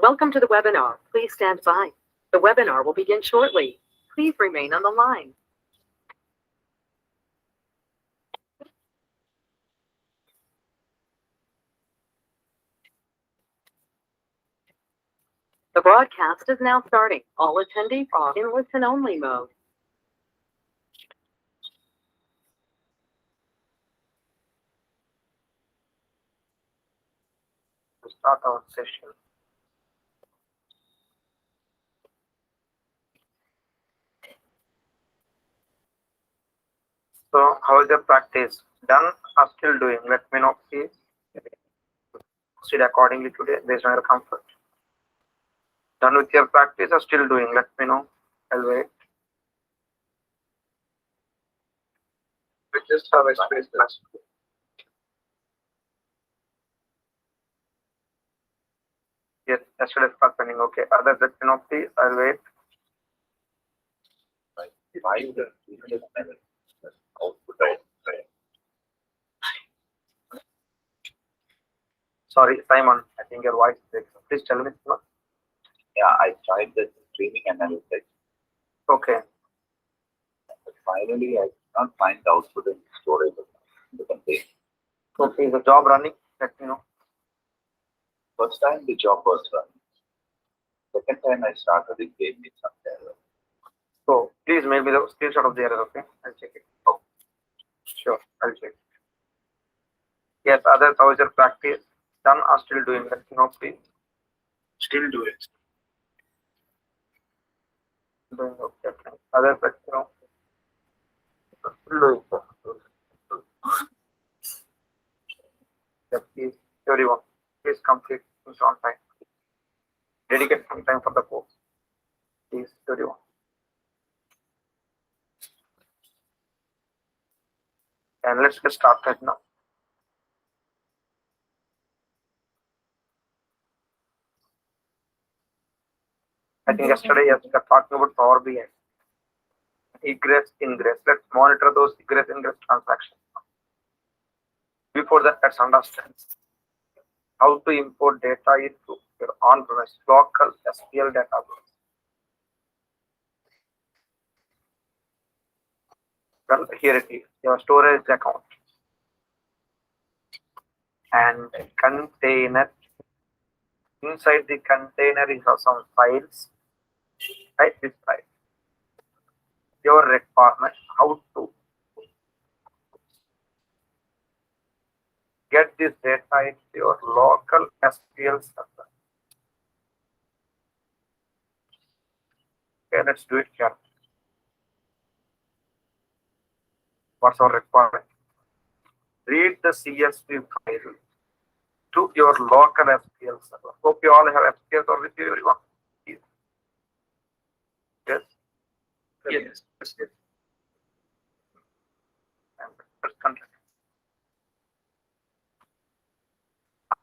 Welcome to the webinar. Please stand by. The webinar will begin shortly. Please remain on the line. The broadcast is now starting. All attendees are in listen-only mode. To start our session. So, how is your practice? Done or still doing? Let me know, please. Proceed accordingly today based on your comfort. Done with your practice or still doing? Let me know. I'll wait. We just have a space class. Yes, yesterday's class pending. Okay. Others, let me know, please. I'll wait. Sorry, Simon. I think your voice breaks. Please tell me. Yeah, I tried the streaming analytics. Okay. But finally, I can't find the output in storage of the container. Okay, is the job running? Let me know. First time the job was running. Second time I started, it gave me some error. So please make me the screenshot of the error. Okay, I'll check it. Oh, sure, I'll check. Yes, others, how is your practice? Done or still doing? Let me know, please. Still do it. Doing okay. Others, let me know. Still doing. Yeah, please, everyone, please complete this on time. Dedicate some time for the course. Please, everyone. And let's get started now. I think yesterday we were talking about Power BI. Egress, ingress. Let's monitor those egress, ingress transactions. Before that, let's understand how to import data into your on-premise local SQL database. Well, here it is, your storage account and container. Inside the container, you have some files. Right, this file. Your requirement, how to get this data into your local SQL server. Okay, let's do it here. What's our requirement? Read the CSV file to your local SQL server. Hope you all have SQL server with you, everyone. Yes. Yes. Yes. Yes. And first contact.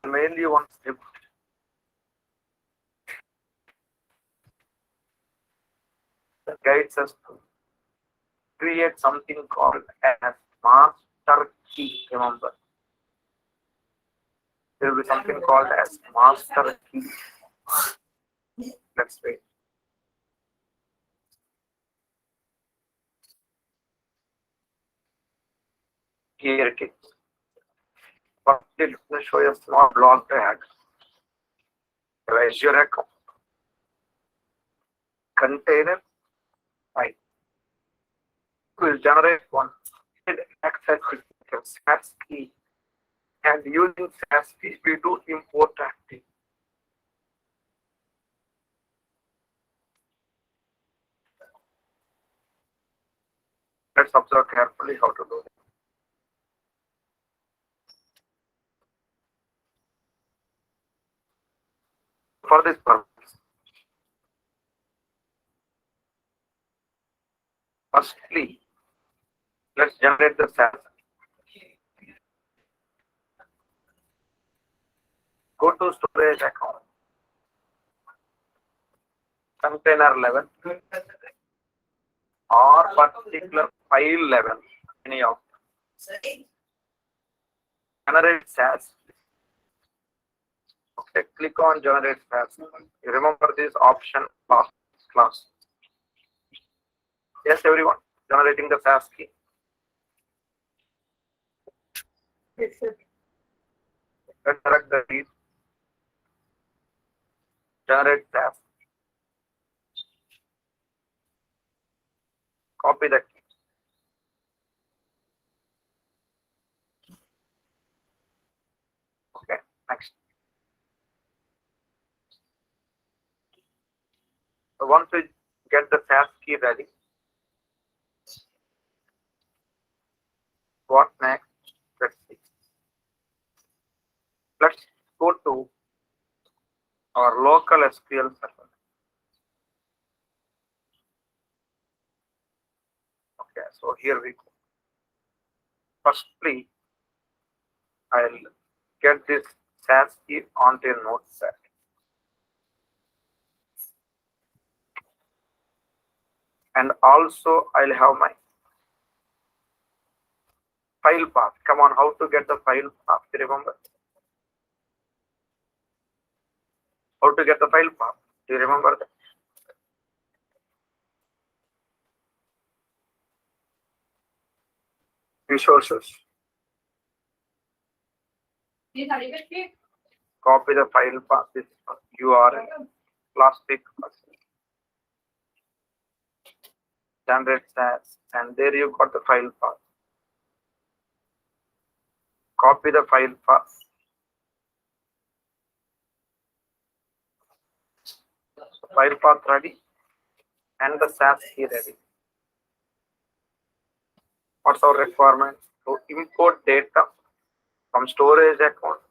I'll mail you one script. That guides us to create something called as master key. Remember, there will be something called as master key. Let's wait. Here it is. But let me show you a small blog tag. Raise your account. Container. Right. Will generate one access the SAS key, and using SAS key we do import active. Let's observe carefully how to do it. For this purpose, firstly, let's generate the SAS. Go to storage account, container level, or particular file level, any of them. Generate SAS. Okay, click on generate SAS. You remember this option last class. Yes, everyone, generating the SAS key. Let's select the read. Generate SAS. Copy the key. Okay, next. So once we get the SAS key ready, what next? Let's see. Let's go to our local SQL server. Okay, so here we go. Firstly, I'll get this SAS key onto a notepad. And also I'll have my file path. Come on, how to get the file path? Do you remember? How to get the file path? Do you remember that? Resources. Copy the file path. This URL. Last pick. Generate SAS, and there you got the file path. Copy the file path. So file path ready, and the SAS key ready. What's our requirement? To import data from storage account,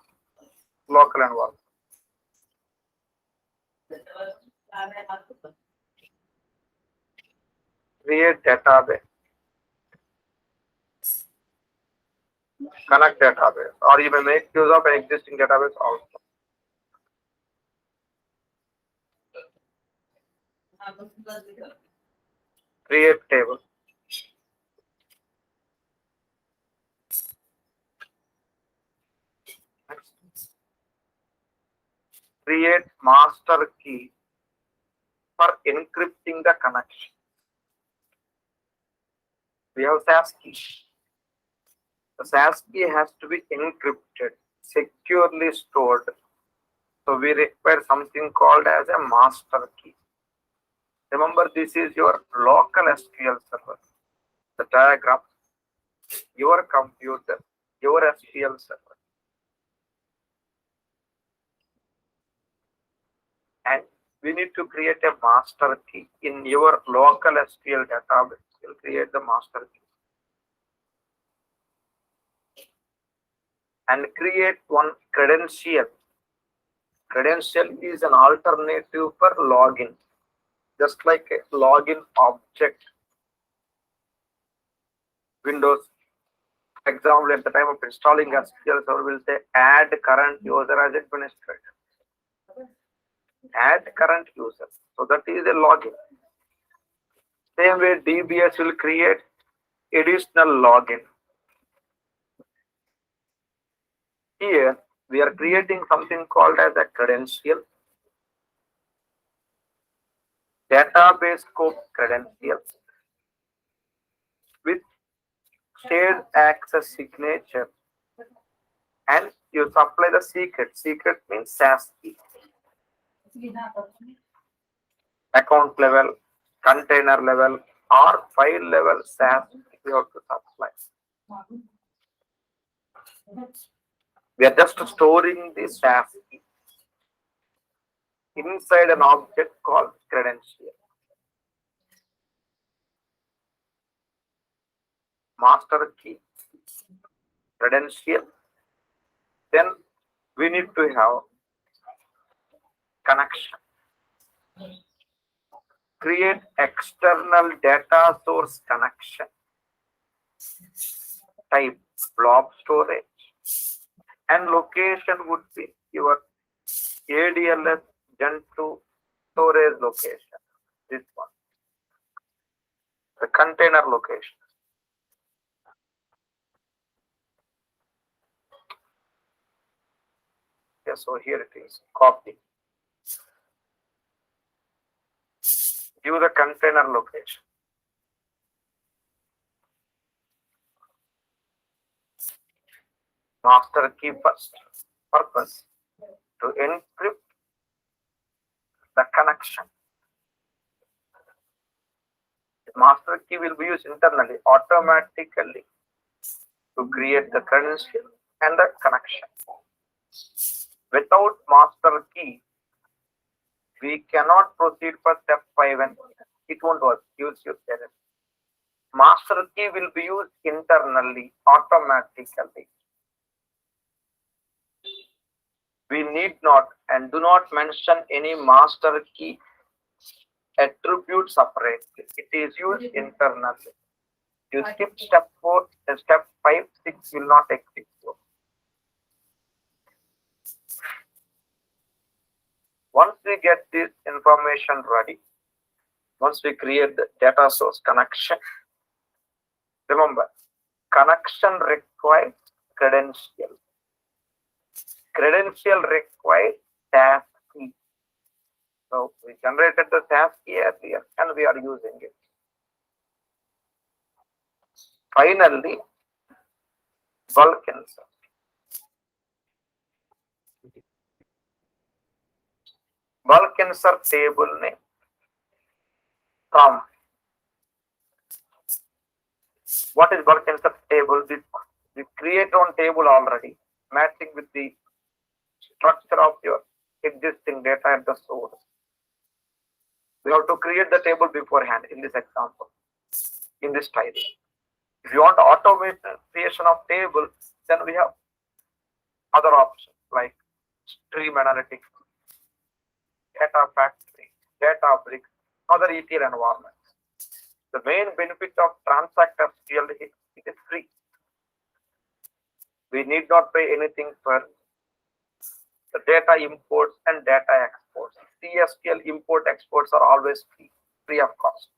local environment. Create database. Connect database, or you may make use of an existing database also. Create table. Next. Create master key for encrypting the connection. We have SAS key. The SAS key has to be encrypted, securely stored. So we require something called as a master key. Remember, this is your local SQL server. The diagram, your computer, your SQL server. And we need to create a master key in your local SQL database. You'll create the master key. And create one credential. Credential is an alternative for login, just like a login object. Windows, for example, at the time of installing SQL server, will say add current user as administrator. Add current user. So that is a login. Same way, DBS will create additional login. Here, we are creating something called as a credential. Database scope credentials with shared access signature, and you supply the secret. Secret means SAS key. Account level, container level, or file level SAS you have to supply. We are just storing the SAS key inside an object called credential. Master key, credential. Then we need to have connection. Create external data source connection. Type blob storage. And location would be your ADLS Gen 2 storage location. This one. The container location. Yeah, so here it is. Copy. Give the container location. Master key first. Purpose to encrypt the connection. The master key will be used internally automatically to create the credential and the connection. Without master key, we cannot proceed for step 5 and it won't work. Use your error. Master key will be used internally automatically. We need not and do not mention any master key attribute separately. It is used internally. You skip step 4 and step 5, 6 will not exist. Once we get this information ready, once we create the data source connection, remember, connection requires credential. Credential requires SAS key. So we generated the SAS key earlier and we are using it. Finally, bulk insert. Bulk insert table name from. What is bulk insert table? We create one table already, matching with the structure of your existing data at the source. We have to create the table beforehand in this example, in this style. If you want automation creation of table, then we have other options like stream analytics, data factory, data bricks, other ETL environments. The main benefit of Transact SQL is it is free. We need not pay anything for the data imports and data exports. CSQL import exports are always free of cost.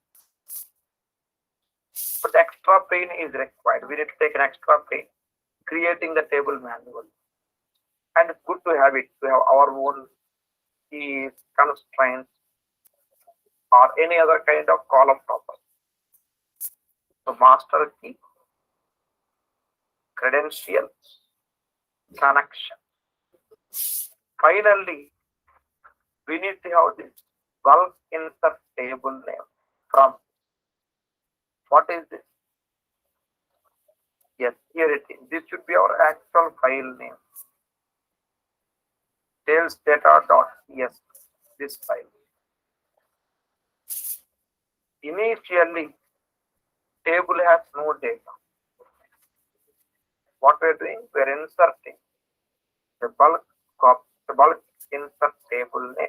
But extra pain is required. We need to take an extra pain creating the table manually. And it's good to have it. We have our own keys, constraints, or any other kind of column property. So master key, credential, connection. Finally, we need to have this bulk insert table name from. What is this? Yes, here it is. This should be our actual file name. Salesdata.cs, this file. Initially, table has no data. What we are doing? We are inserting the bulk insert table name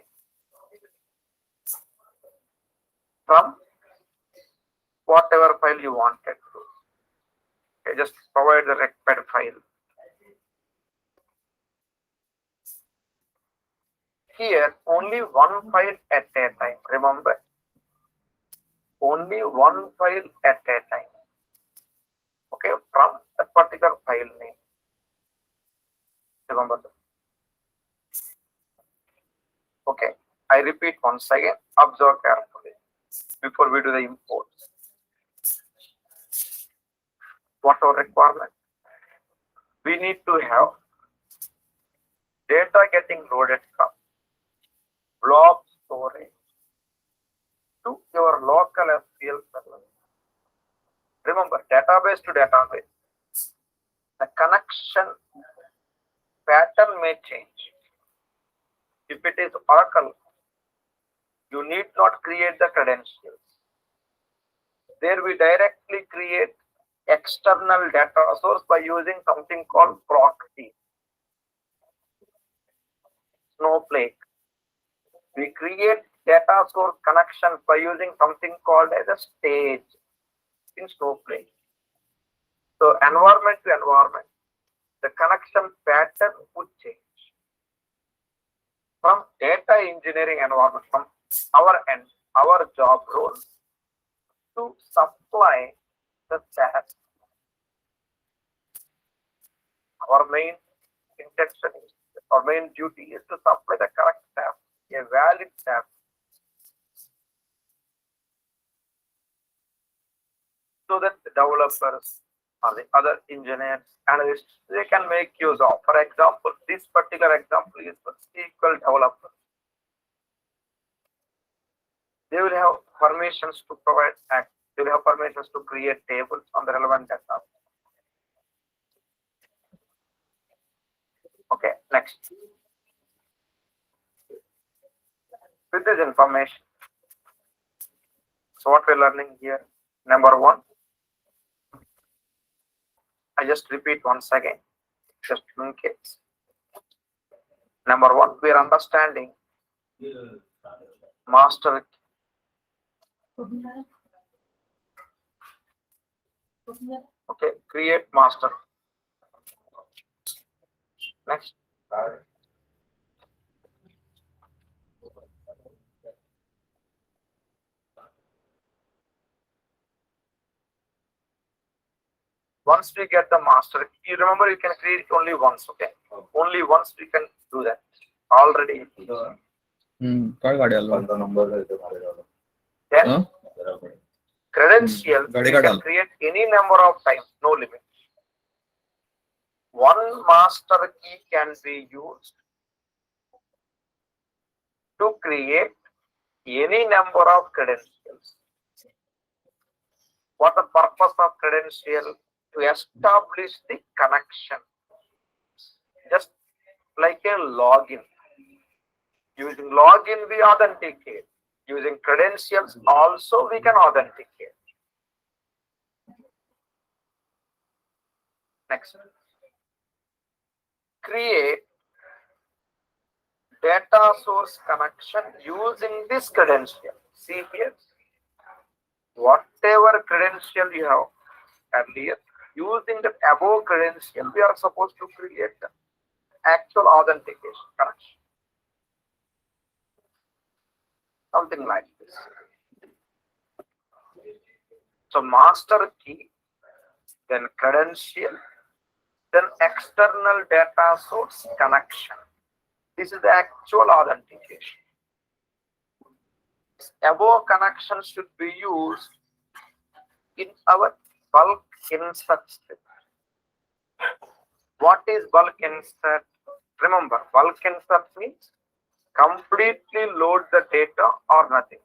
from whatever file you wanted to. Okay, just provide the required file. Here, only one file at a time. Remember, only one file at a time. Okay, from a particular file name. Remember that. Okay, I repeat once again. Observe carefully before we do the import. What our requirement? We need to have data getting loaded from blob storage to your local SQL server. Remember, database to database. the connection pattern may change. If it is Oracle, you need not create the credentials. There we directly create external data source by using something called proxy. Snowflake. We create data source connections by using something called as a stage in Snowflake. So environment to environment, the connection pattern would change. From data engineering environment, from our end, our job role to supply the SaaS. Our main intention is, our main duty is to supply the correct SaaS, a valid SaaS. So that the developers or the other engineers, analysts, they can make use of. For example, this particular example is for SQL developers. They will have permissions to provide access. They will have permissions to create tables on the relevant data. Okay, next. With this information, so what we're learning here, number one, I just repeat once again, just in case. Number one, we are understanding master. Okay, create master. Next. Once we get the master, you remember you can create it only once, okay? Only once we can do that. Already. Then credential, we can create any number of times, no limit. One master key can be used to create any number of credentials. What the purpose of credential? To establish the connection. Just like a login. Using login, we authenticate. Using credentials, also we can authenticate. Next. Create data source connection using this credential. See here. Whatever credential you have earlier, using the above credential, we are supposed to create the actual authentication connection. Something like this. So master key, then credential, then external data source connection. This is the actual authentication. Above connection should be used in our bulk insert script. What is bulk insert? Remember, bulk insert means completely load the data or nothing.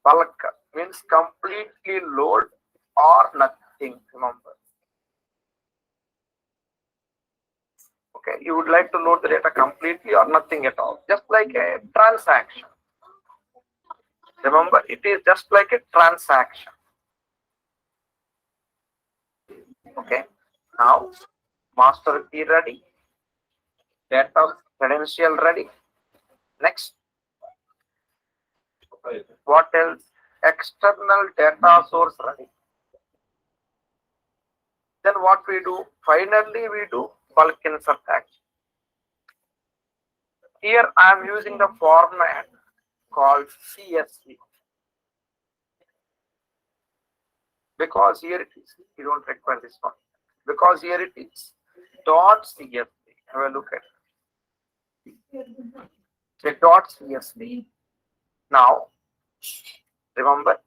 Bulk means completely load or nothing. Remember. Okay, you would like to load the data completely or nothing at all, just like a transaction. Remember, it is just like a transaction. Okay, now master key ready, data credential ready. Next, what else? External data source ready. Then what we do? Finally, we do bulk insert action. Here I am using the format called CSV. Because here it is, you don't require this one. Because here it is dot CSV. Have a look at it. Say dot CSV. Now, remember,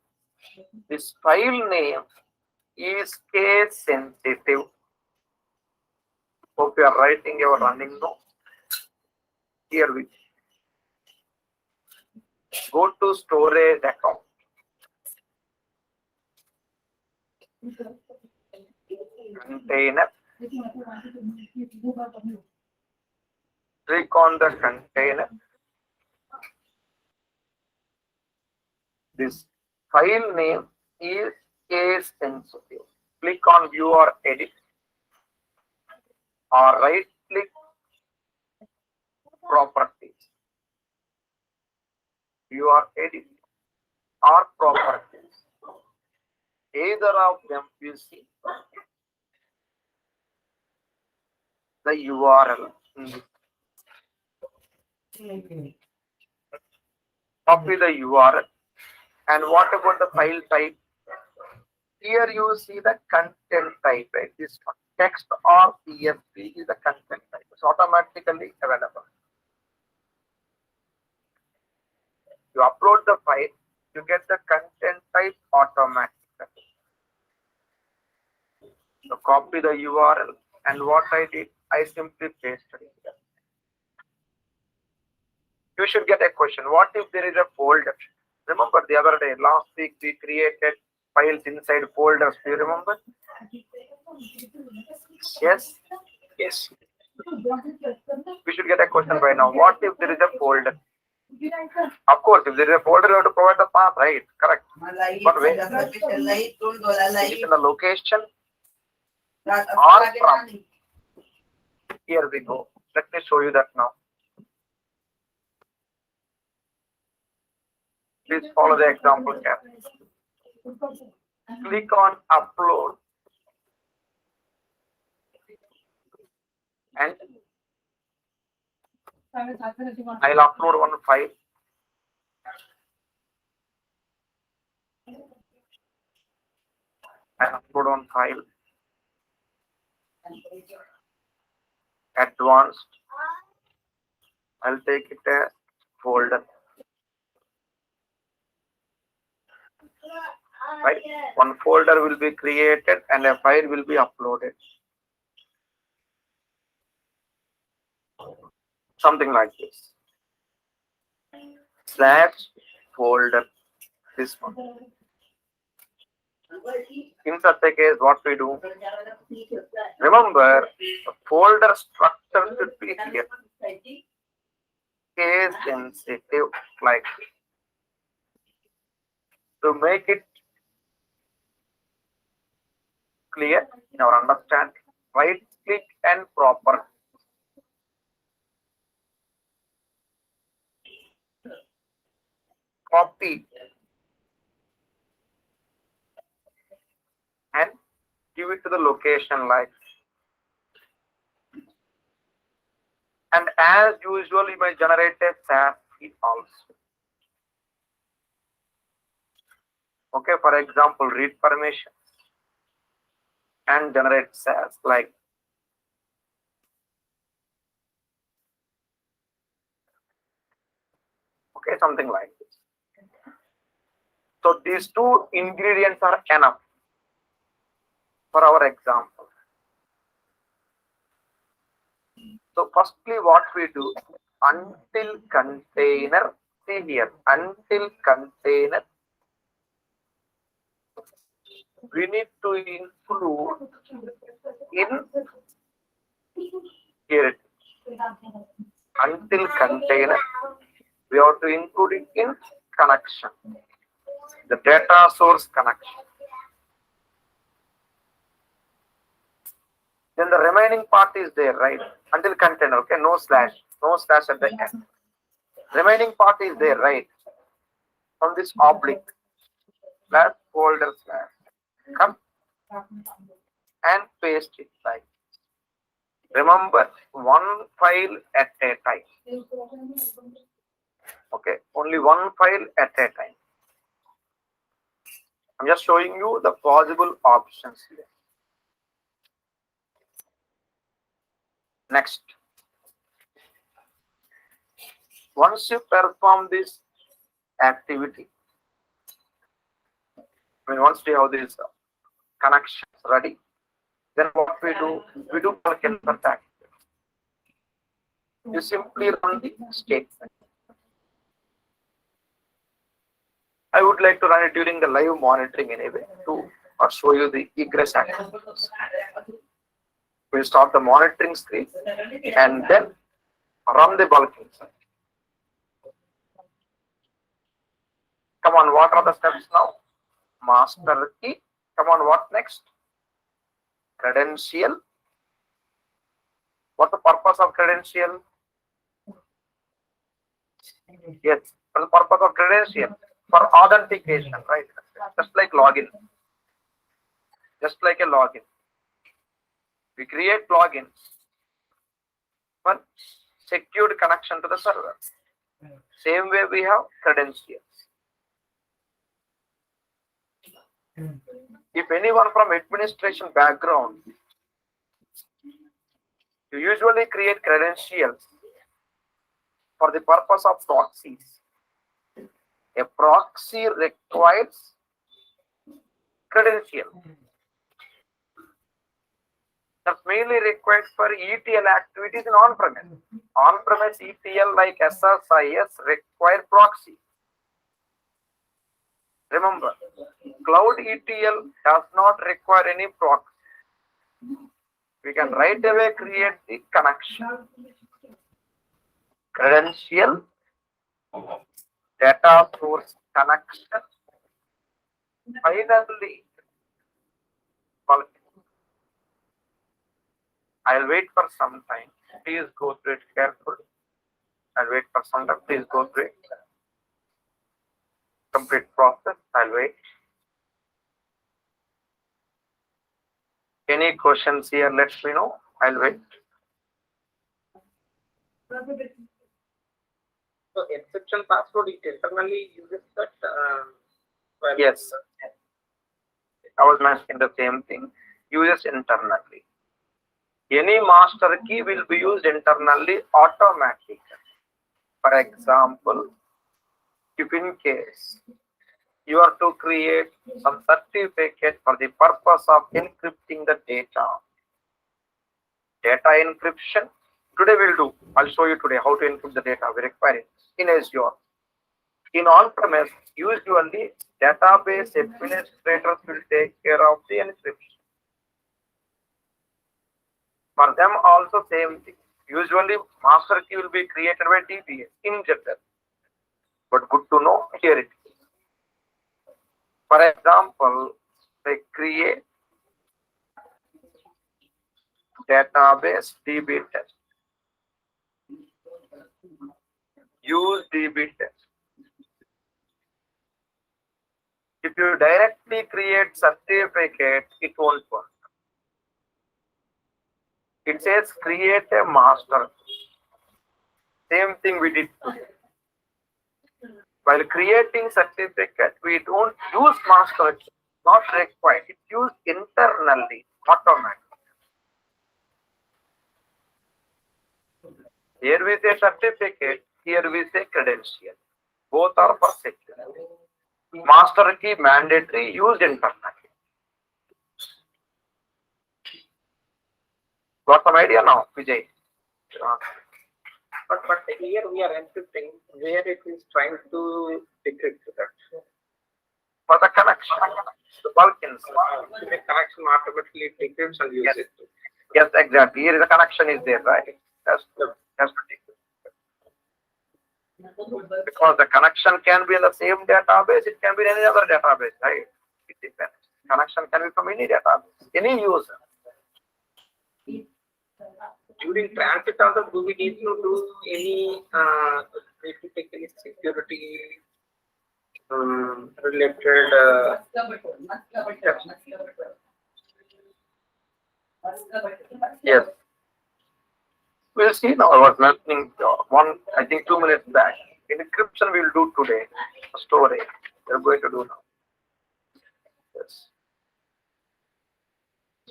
this file name is case sensitive. Hope you are writing your running note. Here we go to storage account. container. Click on the container. This file name is case sensitive. Click on view or edit, or right click properties. View or edit or properties. Either of them you see the URL. Copy the URL. And what about the file type? Here you see the content type, right? This one, text or CSV is the content type. It's automatically available. You upload the file, you get the content type automatically. So copy the URL, and what I did, I simply pasted it here. You should get a question. What if there is a folder? Remember the other day, last week, we created files inside folders. Do you remember? Yes? Yes. We should get a question by now. What if there is a folder? Of course, if there is a folder, you have to provide the path, right? Correct. But where? Is it in the location or from? Here we go. Let me show you that now. Please follow the example carefully. Click on upload and I'll upload one file. I'll upload one file. Advanced. I'll take it as folder. Right? One folder will be created and a file will be uploaded. Something like this. Slash folder. This one. In such a case, what we do? Remember, the folder structure should be here. Case sensitive, like this. To make it clear in our understanding, right click and proper. Copy and give it to the location like. And as usual, you may generate a SAS feed also. Okay, for example, read permission and generate SAS like. Okay, something like this. So these two ingredients are enough for our example. So firstly, what we do, until container, see here, until container, we need to include in here it is. Until container, we have to include it in connection, the data source connection. Then the remaining part is there, right? Until container, okay, no slash at the end. Remaining part is there, right? From this oblique, slash folder slash, come and paste it like. Remember, one file at a time. Okay, only one file at a time. I'm just showing you the possible options here. Next, once you perform this activity, once we have these connections ready, then what we do bulk insert activity. You simply run the statement. I would like to run it during the live monitoring anyway to or show you the egress activities. We'll start the monitoring screen and then run the bulk insert. Come on, what are the steps now? Master key. Come on, what next? Credential. What's the purpose of credential? Yes, for the purpose of credential, for authentication, right? Just like login. Just like a login. We create logins for secured connection to the server. Same way we have credentials. If anyone from administration background, you usually create credentials for the purpose of proxies. A proxy requires credential. That's mainly required for ETL activities in on-premise. On-premise ETL like SSIS require proxy. Remember, cloud ETL does not require any proxy. We can right away create the connection. Credential, data source connection. Finally, bulk. I'll wait for some time. Please go through it carefully. I'll wait for some time. Please go through it. Complete process. I'll wait. Any questions here? Let me know. I'll wait. So exception password it internally uses that. Yes. I was mentioning the same thing. Uses internally. Any master key will be used internally automatically. For example, if in case you are to create some certificate for the purpose of encrypting the data. Data encryption. Today we'll do. I'll show you today how to encrypt the data. We require it in Azure. In on-premise, usually database administrators will take care of the encryption. For them also same thing. Usually master key will be created by DBA in general. But good to know, here it is. For example, they create database DB test. Use DB test. If you directly create certificate, it won't work. It says create a master. Same thing we did today. While creating certificate, we don't use master key, not required. It's used internally, automatically. Here we say certificate, here we say credential. Both are for security. Master key mandatory, used internally. Got some idea now, Vijay? But here we are encrypting where it is trying to decrypt that. For the connection, the bulk insert. The connection automatically decrypts and uses it. Yes, exactly. Here the connection is there, right? That's the because the connection can be in the same database, it can be in any other database, right? It depends. Connection can be from any database, any user. During transit also, do we need to do any need to take any security related steps? Yes. We'll see now. I was mentioning I think 2 minutes back. Encryption we'll do today. Storage. We're going to do now. Yes.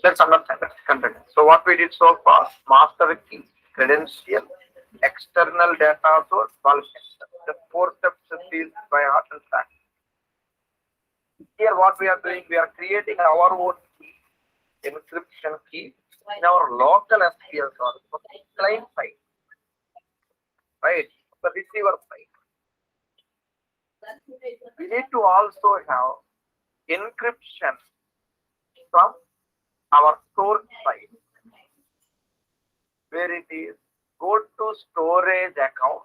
Let's understand that content. So what we did so far, master key, credential, external data source, bulk. The 4 steps is used by heart and fact. Here what we are doing, we are creating our own key, encryption key in our local SQL server, client side, right? The receiver side. We need to also have encryption from our source side, where it is go to storage account,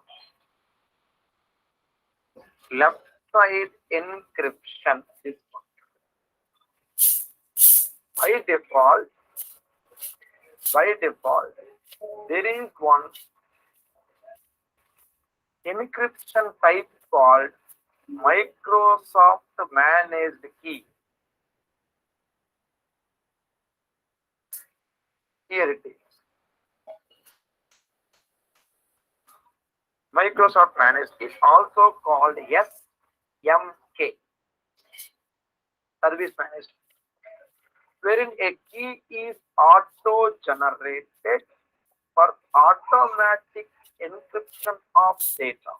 left side encryption. This one. By default, there is one encryption type called Microsoft Managed Key. Here it is. Microsoft Managed Key, also called SMK, Service Managed Key, wherein a key is auto-generated for automatic encryption of data.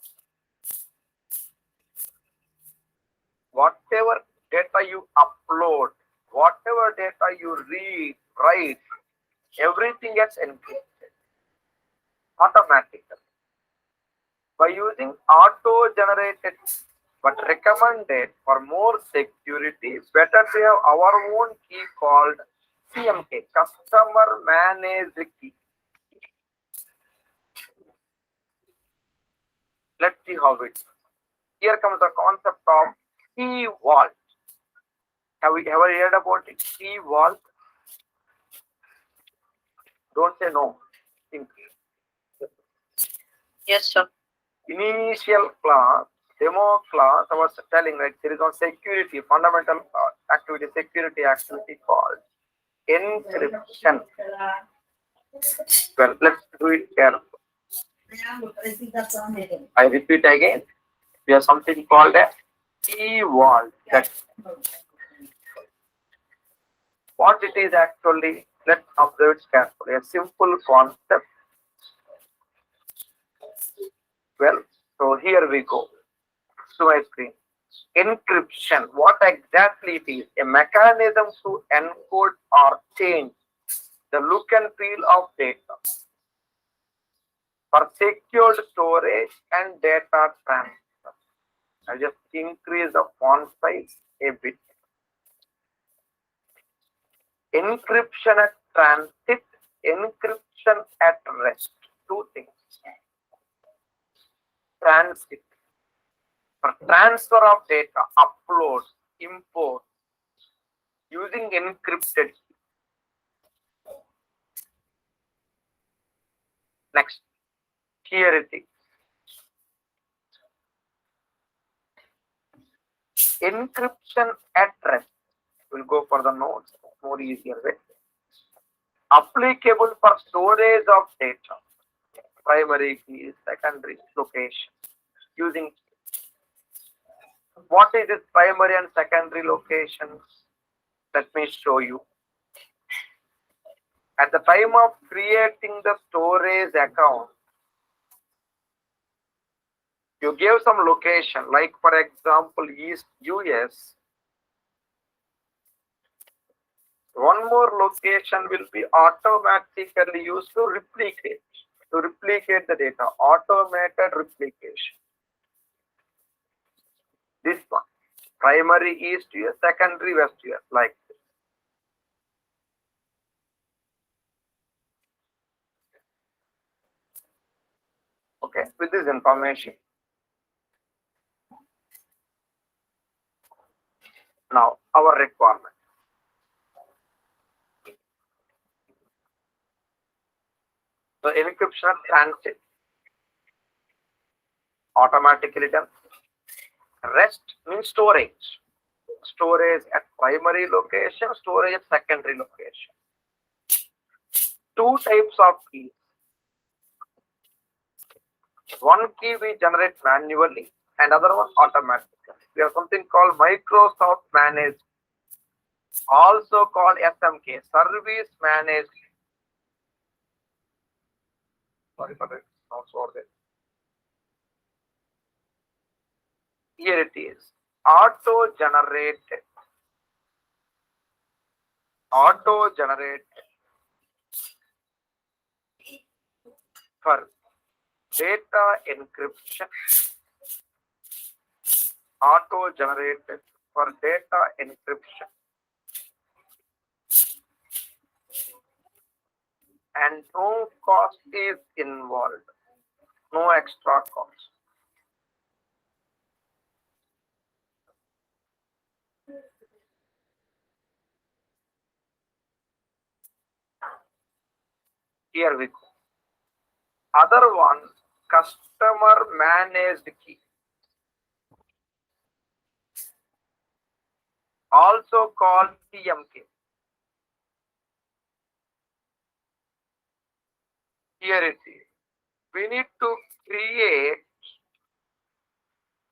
Whatever data you upload, whatever data you read, write, everything gets encrypted automatically. By using auto-generated, but recommended for more security, better to have our own key called CMK, Customer Managed Key. Let's see how it is. Here comes the concept of key vault. Have we ever heard about it? Key vault? Don't say no. Think. Yes, sir. Initial class, demo class, I was telling, like, there is one security, fundamental activity, security activity called encryption. Well, let's do it here. I repeat again. We have something called a key vault. That's what it is actually. Let's observe it carefully. A simple concept. Well, so here we go. So my screen. Encryption. What exactly it is? A mechanism to encode or change the look and feel of data for secured storage and data transfer. I'll just increase the font size a bit. Encryption at transit, encryption at rest. Two things. Transit. For transfer of data, upload, import, using encrypted key. Next. Here it is. Encryption at rest. We'll go for the nodes, more easier way. Applicable for storage of data. Primary key, secondary location. Using what is this primary and secondary locations? Let me show you. At the time of creating the storage account, you gave some location, like for example, East US. One more location will be automatically used to replicate the data, automated replication. This one, primary East US, secondary West US, like this. Okay, with this information. Now, our requirement. So, encryption transit, automatically done. Rest means storage. Storage at primary location, storage at secondary location. Two types of keys. One key we generate manually and other one automatically. We have something called Microsoft Managed, also called SMK, Service Managed. Sorry for that. Also there. Here it is. Auto-generated for data encryption, auto-generated for data encryption and no cost is involved, no extra cost. Here we go. Other one, customer managed key, also called CMK. Here it is. We need to create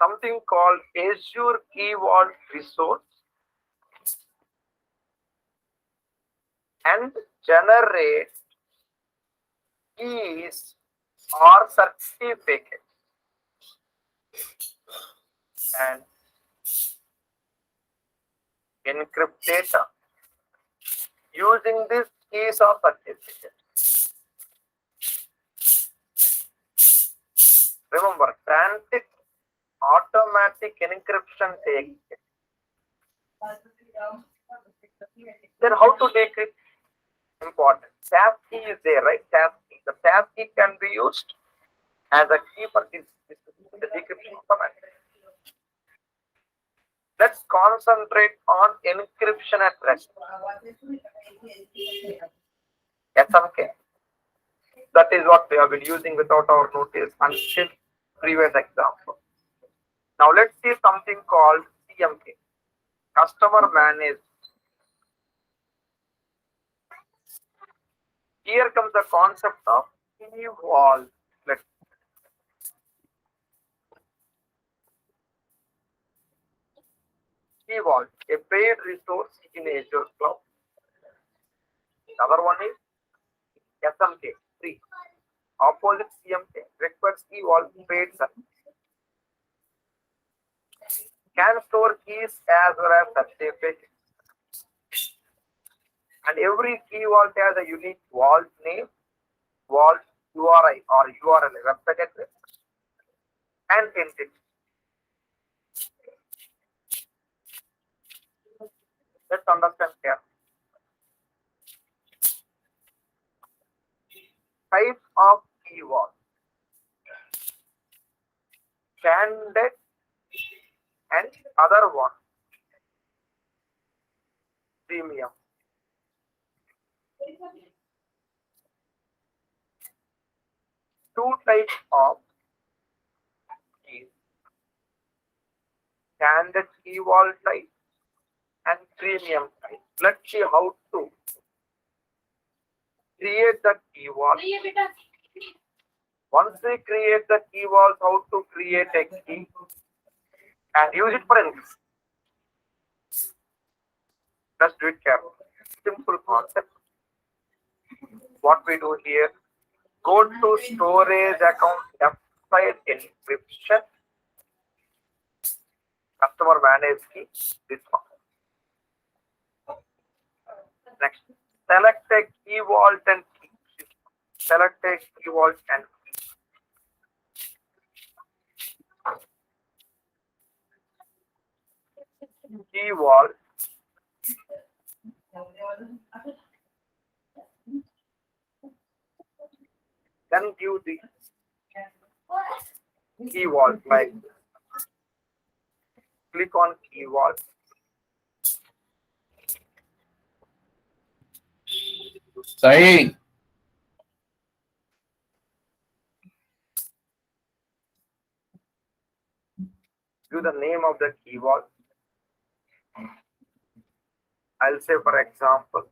something called Azure Key Vault resource and generate keys or certificates and encrypt data using this keys or certificates. Remember, transit automatic encryption takes place. Then how to decrypt? Important. Tab key is there, right? Tab key. The tab key can be used as a key for this the decryption command. Let's concentrate on encryption at rest. SMK. That is what we have been using without our notice until previous example. Now let's see something called CMK, Customer Managed. Here comes the concept of key vault. Let's key vault, a paid resource in Azure Cloud. Another one is SMK, free. Opposite CMK, requires key vault paid service. Can store keys as well as certificates. And every key vault has a unique vault name, vault URI or URL, website address, and entity. Let's understand here. Types of key vault. Standard and other one. Premium. Two types of keys. Standard key vault type and premium type. Let's see how to create the key vault. Once we create the key vault, how to create a key and use it for encryption. Let's do it carefully. Simple concept. What we do here, go to storage account left side encryption, customer managed key, this one. Next, select a key vault and key. Select a key vault and key. Key vault. Then give the key vault like this. Click on key vault. Sai, Give the name of the key vault. I'll say for example,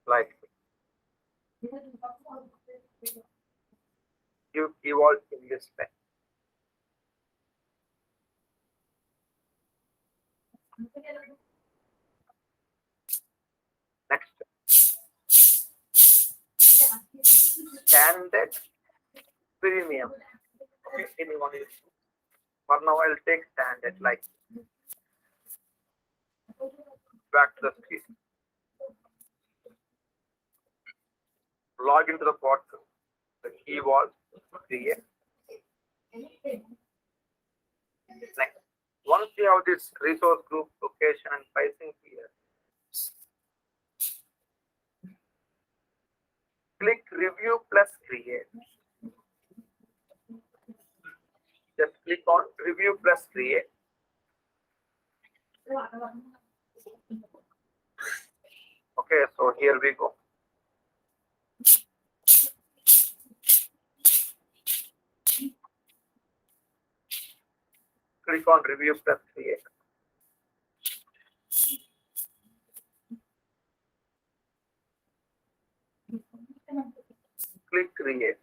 like give key vault in this way. Next, standard premium. Okay, anyone is. For now, I'll take standard like back to the screen. Log into the portal. The key vault create. Next, once you have this resource group, location, and pricing here, review plus create. Just click on review plus create. Okay, so here we go. Click on review plus create. Click create.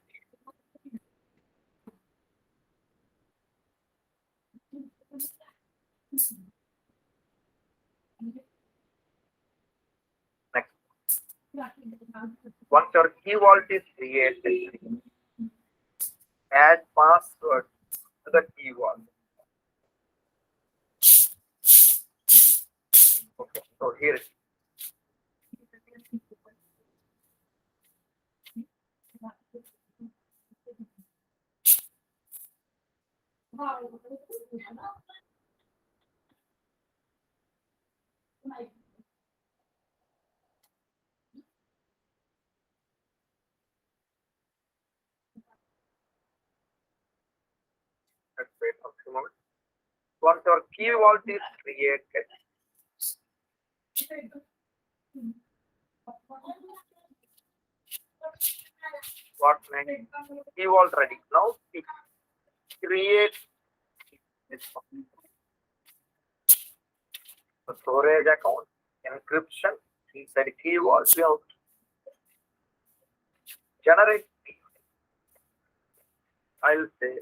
Next. Once your key vault is created, add password to the key vault. Okay, so here it is. Let's wait a few moments. Once your key vault is created, what next? Key vault ready. Now create this one. The storage account, encryption, inside key vault, we have generate key. I'll say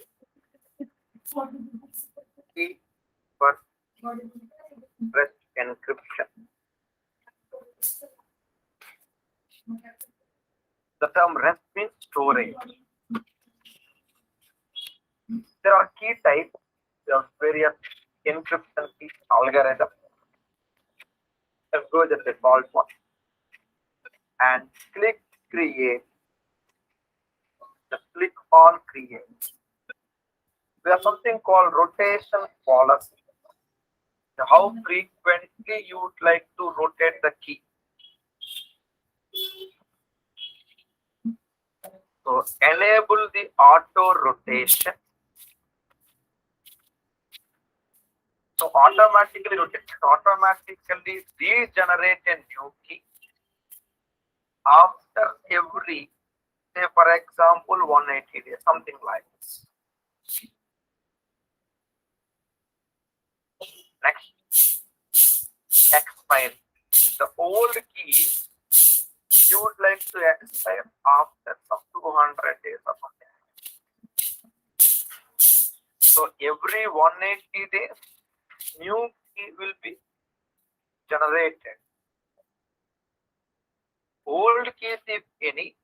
key for rest encryption. The term rest means storage. There are key types. There are various encryption key algorithm. Let's go with the default one and click create. Just click on create. We have something called rotation policy. How frequently you would like to rotate the key. So enable the auto rotation. So automatically rotate, automatically regenerate a new key after every, say for example, 180 days, something like this. Next, expire. The old keys you would like to expire after some 200 days or something. So every 180 days, new key will be generated. Old keys, if any,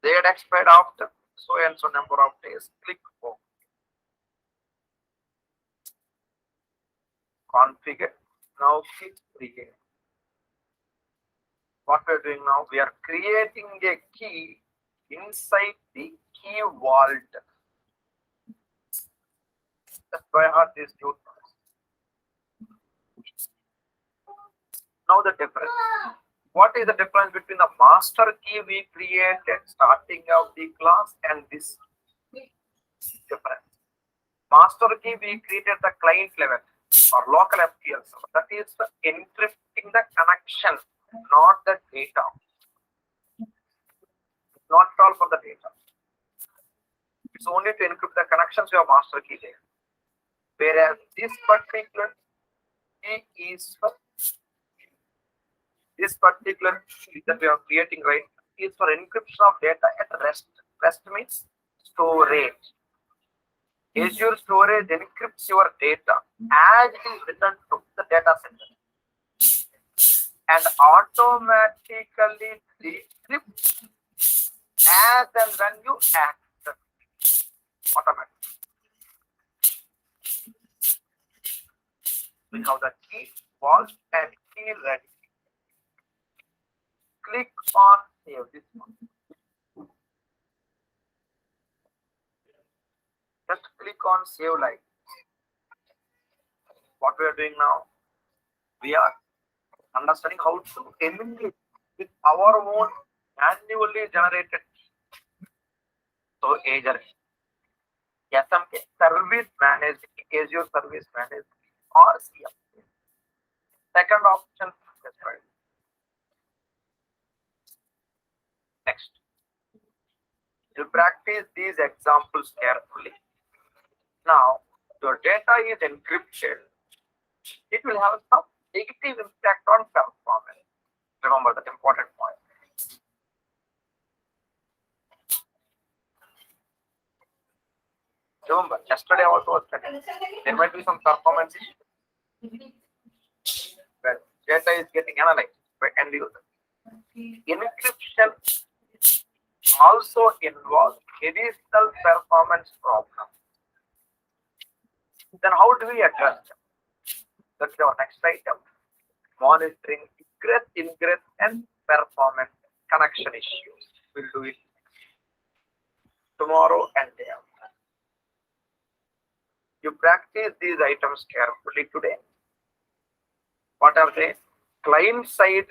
they had expired after so and so number of days. Click OK. Configure. Now click create. What we are doing now, we are creating a key inside the key vault. That's why I have this new. Now the difference. What is the difference between the master key we created starting of the class and this difference? Master key we created the client level or local SQL server. That is encrypting the connection, not the data. Not all for the data. It's only to encrypt the connections you have master key there. Whereas this particular key is for this particular key that we are creating, right, is for encryption of data at rest. Rest means storage. Azure storage encrypts your data as it is returned to the data center and automatically decrypts as and when you act. Automatically. We have the key vault and key ready. Click on save this one. Just click on save like. What we are doing now, we are understanding how to emulate with our own manually generated. So Azure SMK service managed, Azure service managed, or CM. Second option. That's right. Next, you practice these examples carefully. Now, your data is encrypted. It will have some negative impact on performance. Remember that important point. Remember, yesterday also was studying. There might be some performance issue when data is getting analyzed by end user. Encryption also involves additional performance problems. Then how do we address them? That's our next item. Monitoring ingress, and performance connection issues. We'll do it tomorrow and day after. You practice these items carefully today. What are they? Client side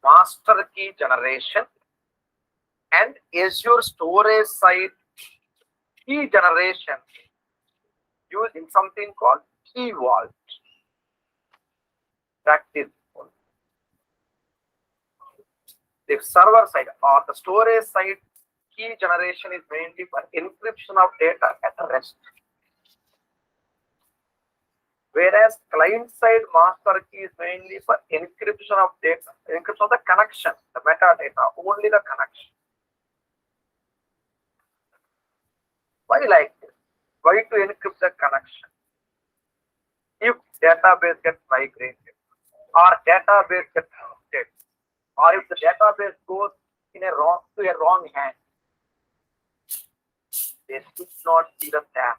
master key generation and Azure storage side key generation using something called key vault. Practice. The server side or the storage side key generation is mainly for encryption of data at rest. Whereas client side master key is mainly for encryption of data, encryption of the connection, the metadata, only the connection. Why like this? Why to encrypt the connection? If database gets migrated or database gets updated, or if the database goes in a wrong hand, they should not see the tab.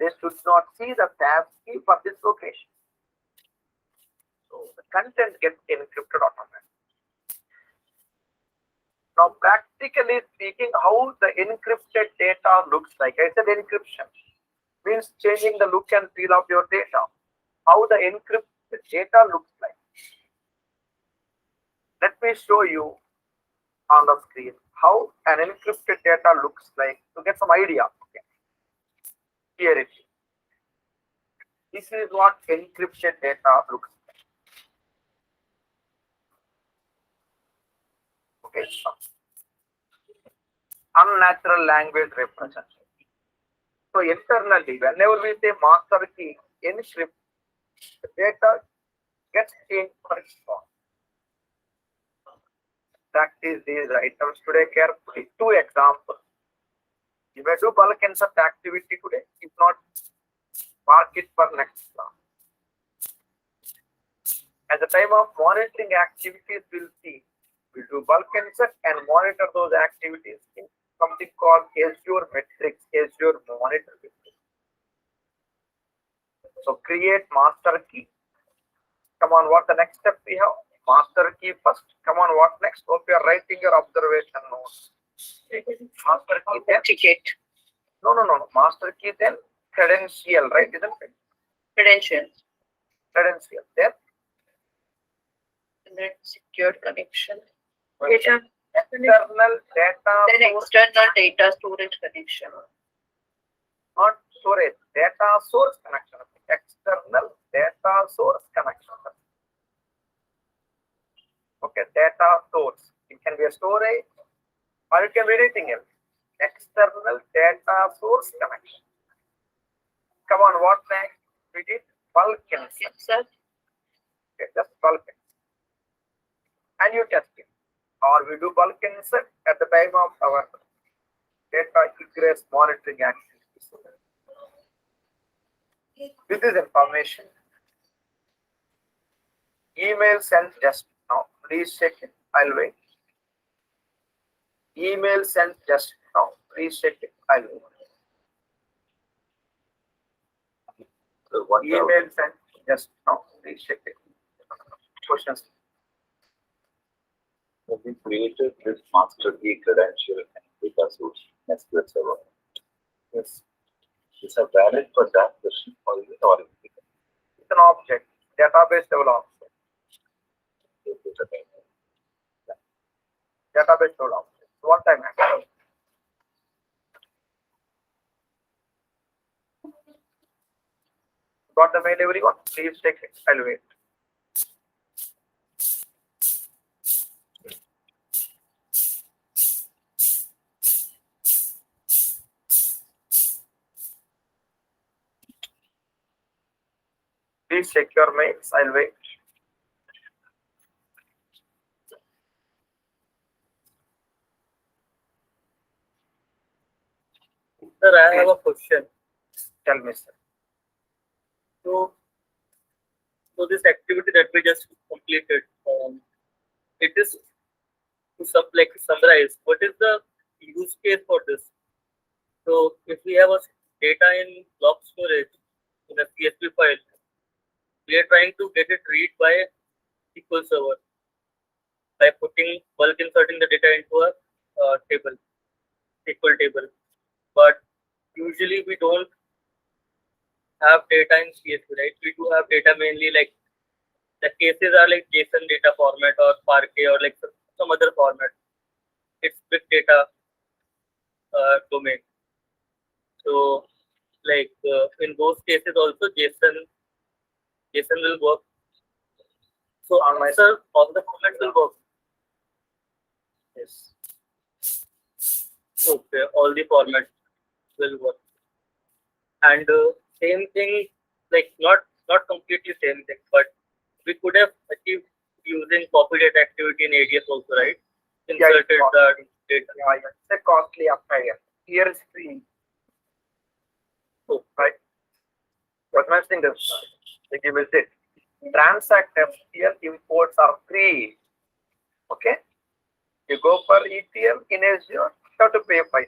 They should not see the tab key for this location. So the content gets encrypted automatically. Now, practically speaking, how the encrypted data looks like. I said encryption means changing the look and feel of your data. How the encrypted data looks like. Let me show you on the screen how an encrypted data looks like to get some idea. Okay. Here it is. This is what encrypted data looks like. Okay. Unnatural language representation. So internally, whenever we say master key encrypt, the data gets changed for its form. Practice these items today carefully. 2 examples. You may do bulk insert activity today. If not, mark it for next class. At the time of monitoring activities, we'll see. We'll do bulk insert and monitor those activities in something called Azure metrics, Azure monitor metrics. So create master key. Come on, what the next step we have? Master key first. Come on, what next? Hope you are writing your observation notes. Master key then. Ticket. No. Master key then credential, right? Isn't it? Credential. Credential. Then And then secured connection. external data. Then source, external data storage connection. not storage. Data source connection. External data source connection. Okay, data source. It can be a storage or it can be anything else. External data source connection. Come on, what next? We did bulk insert. Insert. Okay, just bulk insert. And you test it. Or we do bulk insert at the time of our data egress monitoring activities. This is information. Email sent just now. Please check it. I'll wait. Email sent just now. Please check it. I'll wait. So what Email sent just now. Please check it. Questions? we created this master key credential and data source SQL server. Yes. Is it valid for that question or is it oriented? It's an object. Database level object. database showdown. One time action. Got the mail, everyone? Please take it. I'll wait. Please check your mails. I'll wait. Sir, I have a question. Tell me, sir. So this activity that we just completed, it is to summarize. What is the use case for this? So if we have a data in block storage in a CSV file, we are trying to get it read by SQL Server by bulk inserting the data into a table, SQL table. But usually we don't have data in CSV, right? We do have data mainly like the cases are like JSON data format or Parquet or like some other format. It's big data domain. So like in those cases also JSON will work. So on my sir, all the formats will work. Yes. Okay, all the formats will work. And same thing, like not completely same thing, but we could have achieved using copy data activity in ADS also, right? Inserted the data. Yeah, it's a costly affair. Here is free. Oh, right. What's my thing is, like you will say, transact FTL imports are free. Okay. You go for ETL in Azure, you have to pay 5.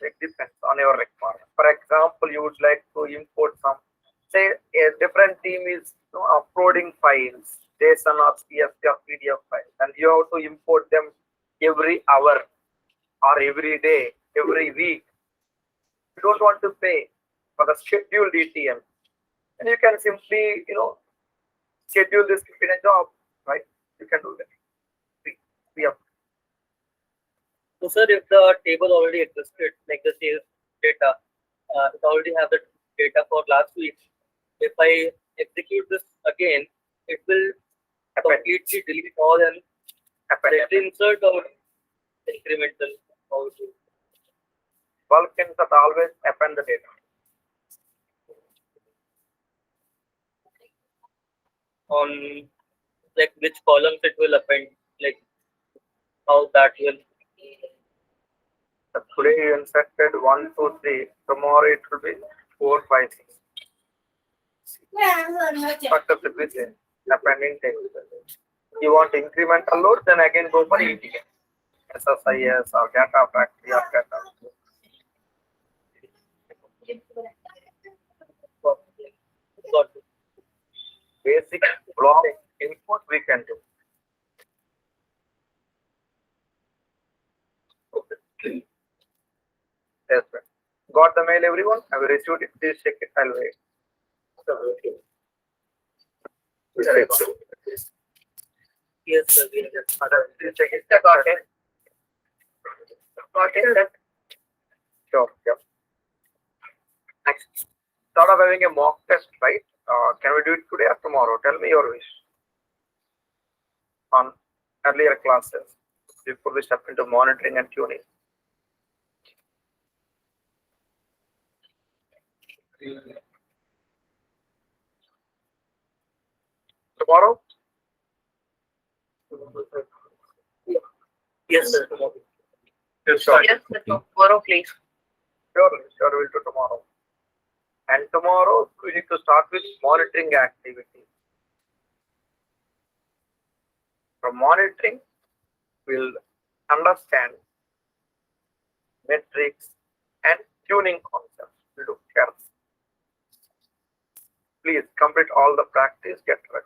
It depends on your requirement. For example, you would like to import some, say a different team is uploading files, JSON or CSV or PDF files, and you have to import them every hour or every day, every week. You don't want to pay for the scheduled ETL, and you can simply, schedule this in a job, right? You can do that. Yeah. So sir, if the table already existed, like the sales data, it already have the data for last week. If I execute this again, it will completely delete all and insert or incremental. Bulk insert always append the data. On like which columns it will append, like how that will. Today you inserted 1, 2, 3. Tomorrow it will be 4, 5, 6. What does it be say? Appending table. You want incremental load, then again go for ETL. SSIS or data factory or data. Got it. Basic block input we can do. Okay. Yes, sir. Got the mail, everyone? Have you received it? Please check it. I'll wait. Yes, sir. Please check it. Got it. Got it. Sure. Next. Thought of having a mock test, right? Can we do it today or tomorrow? Tell me your wish. On earlier classes, before we step into monitoring and tuning. Tomorrow? Yes, sir. Sure. Yes, sir. Tomorrow, please. Sure, we'll do tomorrow. And tomorrow we need to start with monitoring activity. From monitoring, we'll understand metrics and tuning concepts. We'll do carefully. Please complete all the practice, get ready.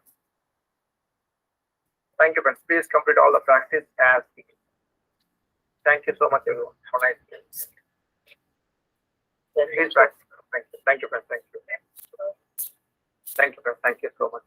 Thank you, friends. Please complete all the practice as we can. Thank you so much, everyone. Have a nice day. Please practice. Thank you, friends. Thank you. Thank you, friends. Thank you so much.